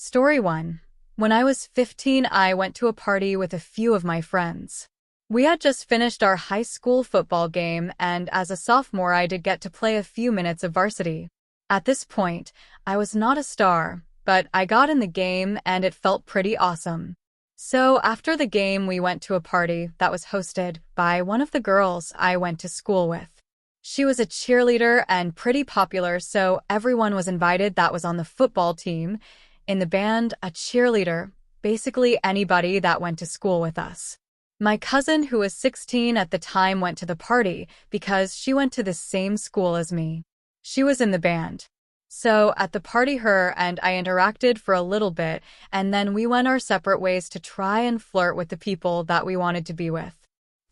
Story 1. When I was 15, I went to a party with a few of my friends. We had just finished our high school football game, and as a sophomore, I did get to play a few minutes of varsity. At this point, I was not a star, but I got in the game and it felt pretty awesome. So after the game, we went to a party that was hosted by one of the girls I went to school with. She was a cheerleader and pretty popular, so everyone was invited that was on the football team, in the band, a cheerleader, basically anybody that went to school with us. My cousin, who was 16 at the time, went to the party because she went to the same school as me. She was in the band. So at the party, her and I interacted for a little bit, and then we went our separate ways to try and flirt with the people that we wanted to be with.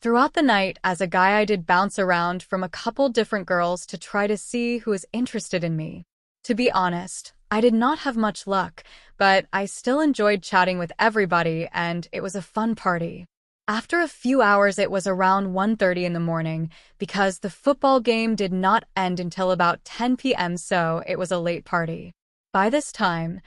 Throughout the night, as a guy, I did bounce around from a couple different girls to try to see who was interested in me. To be honest, I did not have much luck, but I still enjoyed chatting with everybody, and it was a fun party. After a few hours, it was around 1:30 in the morning, because the football game did not end until about 10 p.m., so it was a late party. By this time,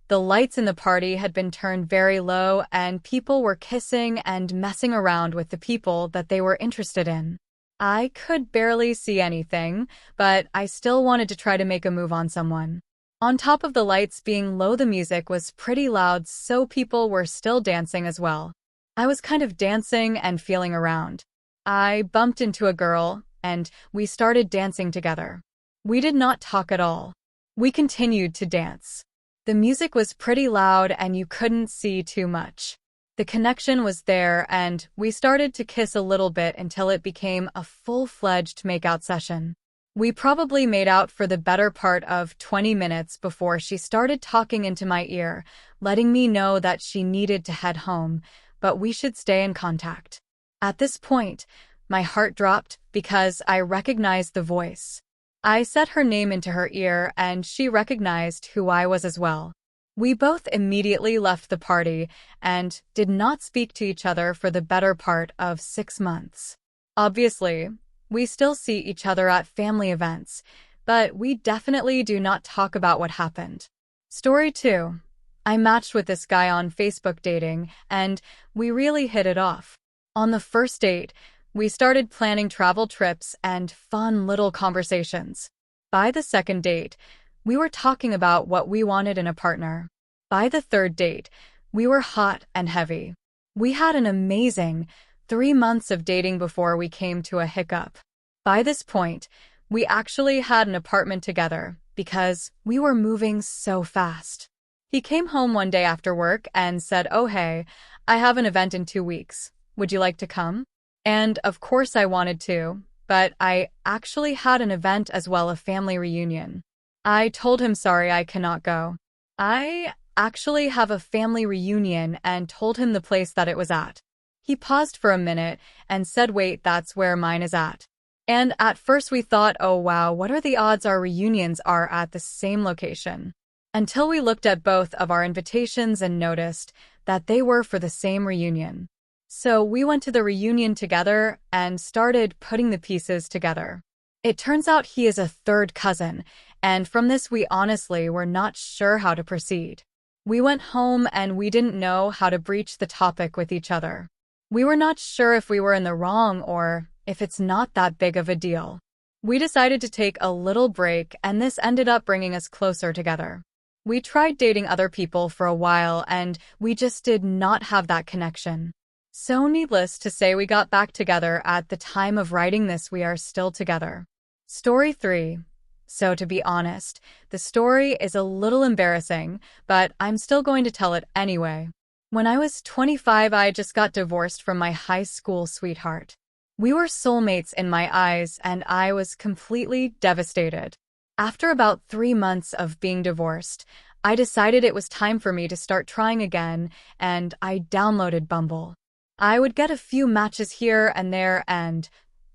the lights in the party had been turned very low, and people were kissing and messing around with the people that they were interested in. I could barely see anything, but I still wanted to try to make a move on someone. On top of the lights being low, the music was pretty loud, so people were still dancing as well. I was kind of dancing and feeling around. I bumped into a girl, and we started dancing together. We did not talk at all. We continued to dance. The music was pretty loud and you couldn't see too much. The connection was there, and we started to kiss a little bit until it became a full-fledged makeout session. We probably made out for the better part of 20 minutes before she started talking into my ear, letting me know that she needed to head home, but we should stay in contact. At this point, my heart dropped because I recognized the voice. I said her name into her ear, and she recognized who I was as well. We both immediately left the party and did not speak to each other for the better part of 6 months. Obviously, we still see each other at family events, but we definitely do not talk about what happened. Story 2. I matched with this guy on Facebook dating, and we really hit it off. On the first date, we started planning travel trips and fun little conversations. By the second date, we were talking about what we wanted in a partner. By the third date, we were hot and heavy. We had an amazing 3 months of dating before we came to a hiccup. By this point, we actually had an apartment together because we were moving so fast. He came home one day after work and said, "Oh hey, I have an event in 2 weeks. Would you like to come?" And of course I wanted to, but I actually had an event as well, a family reunion. I told him sorry, I cannot go. I actually have a family reunion, and told him the place that it was at. He paused for a minute and said, "Wait, that's where mine is at." And at first we thought, oh wow, what are the odds our reunions are at the same location? Until we looked at both of our invitations and noticed that they were for the same reunion. So we went to the reunion together and started putting the pieces together. It turns out he is a third cousin, and from this we honestly were not sure how to proceed. We went home and we didn't know how to breach the topic with each other. We were not sure if we were in the wrong or if it's not that big of a deal. We decided to take a little break, and this ended up bringing us closer together. We tried dating other people for a while, and we just did not have that connection. So needless to say, we got back together. At the time of writing this, we are still together. Story 3. So to be honest, the story is a little embarrassing, but I'm still going to tell it anyway. When I was 25, I just got divorced from my high school sweetheart. We were soulmates in my eyes, and I was completely devastated. After about 3 months of being divorced, I decided it was time for me to start trying again, and I downloaded Bumble. I would get a few matches here and there, and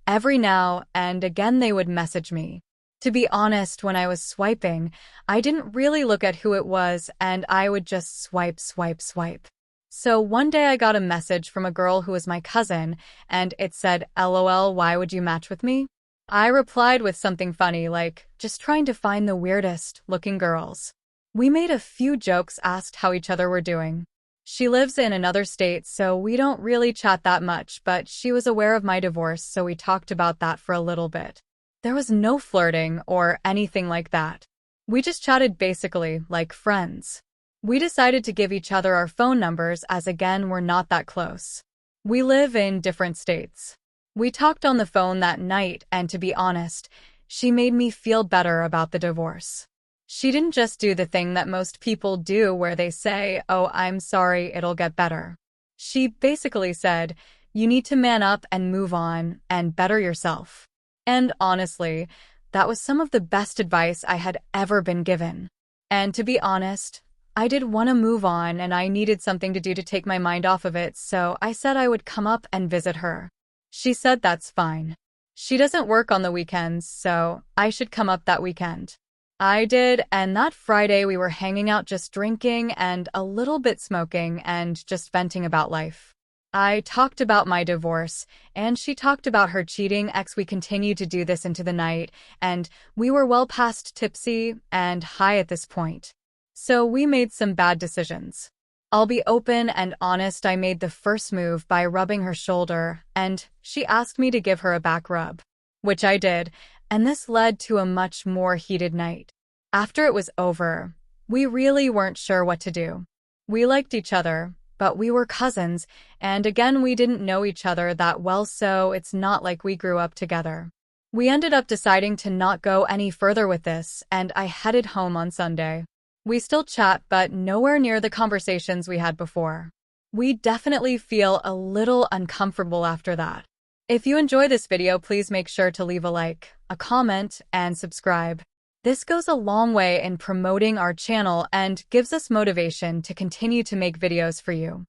every now and again they would message me. To be honest, when I was swiping, I didn't really look at who it was, and I would just swipe, swipe, swipe. So one day I got a message from a girl who was my cousin, and it said, "LOL, why would you match with me?" I replied with something funny like, "Just trying to find the weirdest looking girls." We made a few jokes, asked how each other were doing. She lives in another state, so we don't really chat that much, but she was aware of my divorce, so we talked about that for a little bit. There was no flirting or anything like that. We just chatted basically like friends. We decided to give each other our phone numbers as again we're not that close. We live in different states. We talked on the phone that night, and to be honest, she made me feel better about the divorce. She didn't just do the thing that most people do where they say, "Oh, I'm sorry, it'll get better." She basically said, "You need to man up and move on and better yourself." And honestly, that was some of the best advice I had ever been given. And to be honest, I did want to move on and I needed something to do to take my mind off of it, so I said I would come up and visit her. She said that's fine. She doesn't work on the weekends, so I should come up that weekend. I did, and that Friday we were hanging out just drinking and a little bit smoking and just venting about life. I talked about my divorce, and she talked about her cheating ex. We continued to do this into the night, and we were well past tipsy and high at this point. So we made some bad decisions. I'll be open and honest, I made the first move by rubbing her shoulder, and she asked me to give her a back rub, which I did, and this led to a much more heated night. After it was over, we really weren't sure what to do. We liked each other, but we were cousins, and again we didn't know each other that well, so it's not like we grew up together. We ended up deciding to not go any further with this, and I headed home on Sunday. We still chat, but nowhere near the conversations we had before. We definitely feel a little uncomfortable after that. If you enjoy this video, please make sure to leave a like, a comment, and subscribe. This goes a long way in promoting our channel and gives us motivation to continue to make videos for you.